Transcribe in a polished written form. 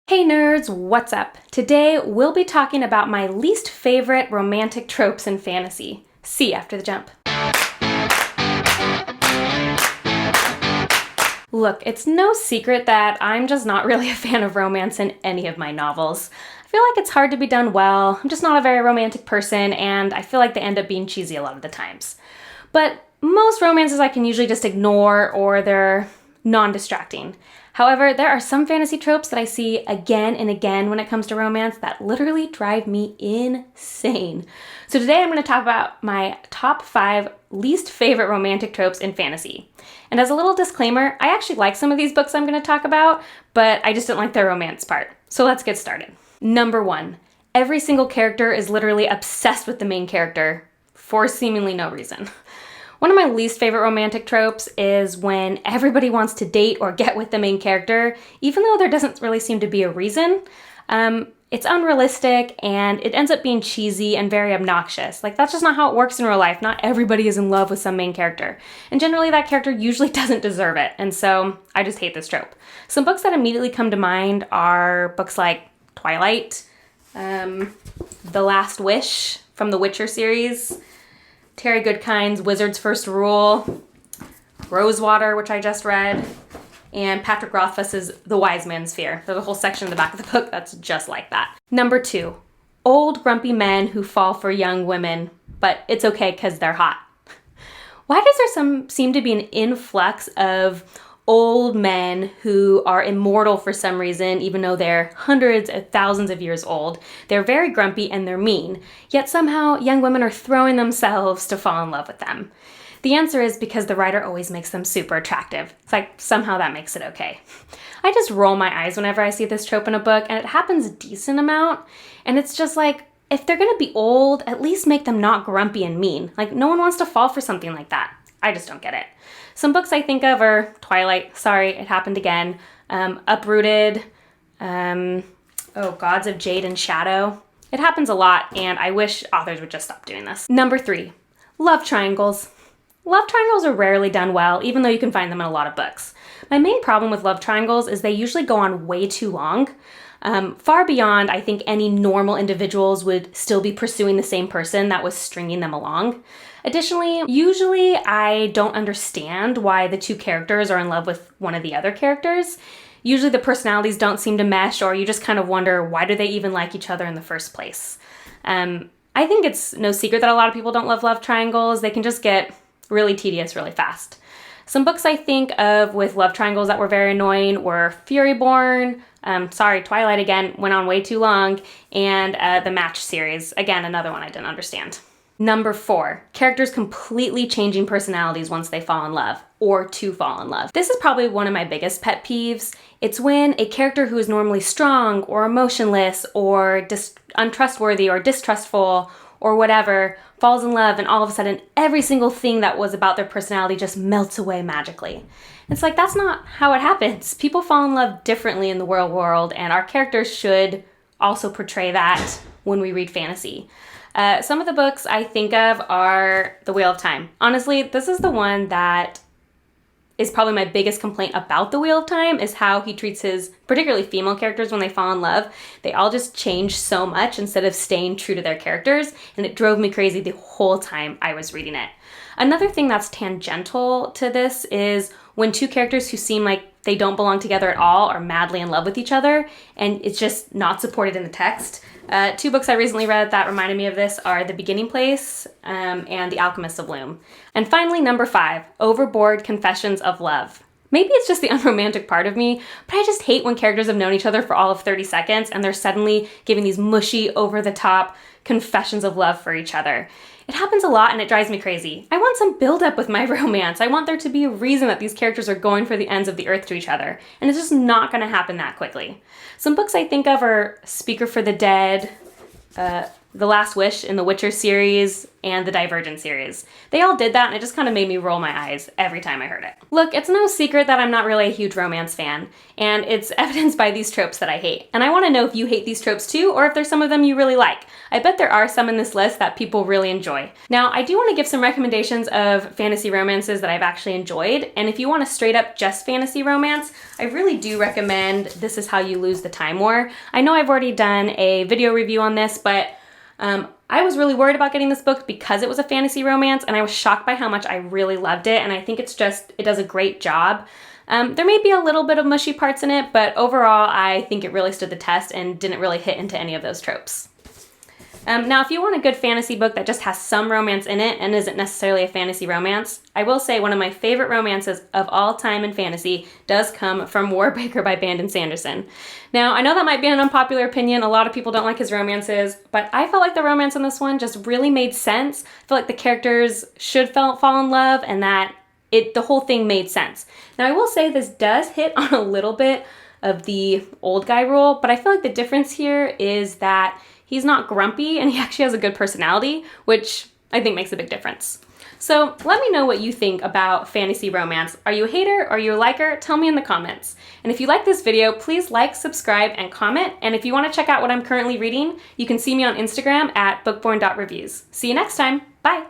Hey nerds, what's up? Today we'll be talking about my least favorite romantic tropes in fantasy. See you after the jump. Look, it's no secret that I'm just not really a fan of romance in any of my novels. I feel like it's hard to be done well, I'm just not a very romantic person, and I feel like they end up being cheesy a lot of the times. But most romances I can usually just ignore, or they're non-distracting. However, there are some fantasy tropes that I see again and again when it comes to romance that literally drive me insane. So today I'm going to talk about my top 5 least favorite romantic tropes in fantasy. And as a little disclaimer, I actually like some of these books I'm going to talk about, but I just didn't like their romance part. So let's get started. Number 1. Every single character is literally obsessed with the main character for seemingly no reason. One of my least favorite romantic tropes is when everybody wants to date or get with the main character, even though there doesn't really seem to be a reason. It's unrealistic and it ends up being cheesy and very obnoxious. Like, that's just not how it works in real life. Not everybody is in love with some main character. And generally that character usually doesn't deserve it. And so I just hate this trope. Some books that immediately come to mind are books like Twilight, The Last Wish from the Witcher series, Terry Goodkind's Wizard's First Rule, Rosewater, which I just read, and Patrick Rothfuss's The Wise Man's Fear. There's a whole section in the back of the book that's just like that. Number 2, old grumpy men who fall for young women, but it's okay because they're hot. Why does there seem to be an influx of old men who are immortal for some reason, even though they're hundreds of thousands of years old? They're very grumpy and they're mean, yet somehow young women are throwing themselves to fall in love with them. The answer is because the writer always makes them super attractive. It's like somehow that makes it okay. I just roll my eyes whenever I see this trope in a book, and it happens a decent amount, and it's just like, if they're gonna be old, at least make them not grumpy and mean. Like, no one wants to fall for something like that. I just don't get it. Some books I think of are Twilight, sorry, it happened again, Uprooted, Gods of Jade and Shadow. It happens a lot, and I wish authors would just stop doing this. Number 3, love triangles. Love triangles are rarely done well, even though you can find them in a lot of books. My main problem with love triangles is they usually go on way too long. Far beyond, I think, any normal individuals would still be pursuing the same person that was stringing them along. Additionally, usually I don't understand why the two characters are in love with one of the other characters. Usually the personalities don't seem to mesh, or you just kind of wonder, why do they even like each other in the first place? I think it's no secret that a lot of people don't love love triangles. They can just get really tedious really fast. Some books I think of with love triangles that were very annoying were Furyborn, Twilight again, went on way too long, and the Match series, again, another one I didn't understand. Number 4, characters completely changing personalities once they fall in love, or to fall in love. This is probably one of my biggest pet peeves. It's when a character who is normally strong or emotionless or untrustworthy or distrustful or whatever falls in love, and all of a sudden every single thing that was about their personality just melts away magically. It's like, that's not how it happens. People fall in love differently in the real world, and our characters should also portray that when we read fantasy. Some of the books I think of are The Wheel of Time. Honestly, this is the one that is probably my biggest complaint about The Wheel of Time, is how he treats his, particularly female characters, when they fall in love. They all just change so much instead of staying true to their characters, and it drove me crazy the whole time I was reading it. Another thing that's tangential to this is when two characters who seem like they don't belong together at all are madly in love with each other, and it's just not supported in the text. 2 books I recently read that reminded me of this are The Beginning Place and The Alchemist of Loom. And finally, number 5, Overboard Confessions of Love. Maybe it's just the unromantic part of me, but I just hate when characters have known each other for all of 30 seconds and they're suddenly giving these mushy, over-the-top confessions of love for each other. It happens a lot and it drives me crazy. I want some build-up with my romance. I want there to be a reason that these characters are going for the ends of the earth to each other, and it's just not going to happen that quickly. Some books I think of are Speaker for the Dead, The Last Wish in the Witcher series and the Divergent series. They all did that, and it just kind of made me roll my eyes every time I heard it. Look, it's no secret that I'm not really a huge romance fan, and it's evidenced by these tropes that I hate. And I want to know if you hate these tropes too, or if there's some of them you really like. I bet there are some in this list that people really enjoy. Now, I do want to give some recommendations of fantasy romances that I've actually enjoyed, and if you want a straight up just fantasy romance, I really do recommend This Is How You Lose the Time War. I know I've already done a video review on this, but I was really worried about getting this book because it was a fantasy romance, and I was shocked by how much I really loved it, and I think it does a great job. There may be a little bit of mushy parts in it, but overall I think it really stood the test and didn't really hit into any of those tropes. Now, if you want a good fantasy book that just has some romance in it and isn't necessarily a fantasy romance, I will say one of my favorite romances of all time in fantasy does come from Warbreaker by Bandon Sanderson. Now, I know that might be an unpopular opinion. A lot of people don't like his romances, but I felt like the romance in this one just really made sense. I feel like the characters should fall in love and that the whole thing made sense. Now, I will say this does hit on a little bit of the old guy rule, but I feel like the difference here is that he's not grumpy and he actually has a good personality, which I think makes a big difference. So let me know what you think about fantasy romance. Are you a hater or are you a liker? Tell me in the comments. And if you like this video, please like, subscribe, and comment. And if you want to check out what I'm currently reading, you can see me on Instagram at bookborn.reviews. See you next time. Bye.